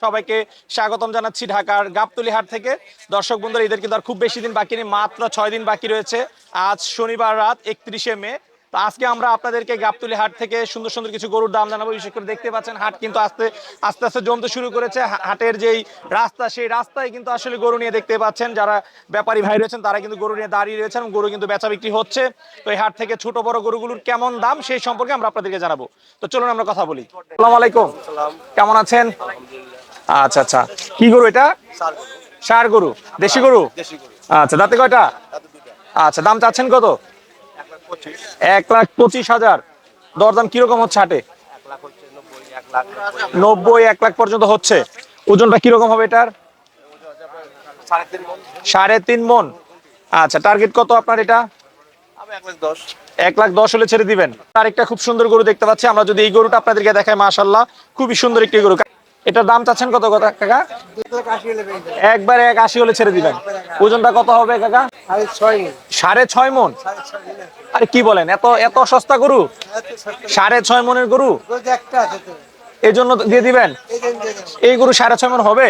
সবাইকে স্বাগতম জানাচ্ছি ঢাকার গাবতলী হাট থেকে। দর্শক বন্ধুরা, ঈদের কিন্তু আর খুব বেশি দিন বাকি নেই, মাত্র 6 দিন বাকি রয়েছে। আজ শনিবার রাত 31শে মে। তো আজকে আমরা আপনাদেরকে গাবতলী হাট থেকে সুন্দর সুন্দর কিছু গরুর দাম জানাবো। বিশেষ করে দেখতে পাচ্ছেন হাট কিন্তু আস্তে আস্তে আস্তে জমতে শুরু করেছে। হাটের যেই রাস্তা, সেই রাস্তায় কিন্তু আসলে গরু নিয়ে দেখতে পাচ্ছেন যারা ব্যাপারী ভাই রয়েছেন, তারা কিন্তু গরু নিয়ে দাঁড়িয়ে রয়েছেন, গরু কিন্তু বেচা বিক্রি হচ্ছে। তো এই হাট থেকে ছোট বড় গরুগুলোর কেমন দাম সেই সম্পর্কে আমরা আপনাদেরকে জানাবো। তো চলুন আমরা কথা বলি। আসসালামু আলাইকুম, কেমন আছেন? আচ্ছা আচ্ছা, কি গরু এটা? ষাঁড় গরু, দেশি গরু। আচ্ছা, দাঁতে কয়টা? আচ্ছা, দাম চাচ্ছেন কত? 1,25,000। দরদাম কিরকম হচ্ছে হাটে? 90, 1 লাখ পর্যন্ত হচ্ছে। ওজনটা কিরকম হবে এটার? 3.5 মন। আচ্ছা, টার্গেট কত আপনার এটা? 1,10,000 হলে ছেড়ে দিবেন। আরেকটা খুব সুন্দর গরু দেখতে পাচ্ছি আমরা, যদি এই গরুটা আপনাদেরকে দেখায়, মাশাআল্লাহ খুবই সুন্দর একটি গরু। এটার দাম চাচ্ছেন কত কাকা? একবারে 1,80 হলে ছেড়ে দিবেন। ওজনটা কত হবে কাকা? 6.5 মন। আরে কি বলেন, এত এত সস্তা গরু? 6.5 মনের গরু এই জন্য দিয়ে দিবেন? এই গরু 6.5 মন হবে?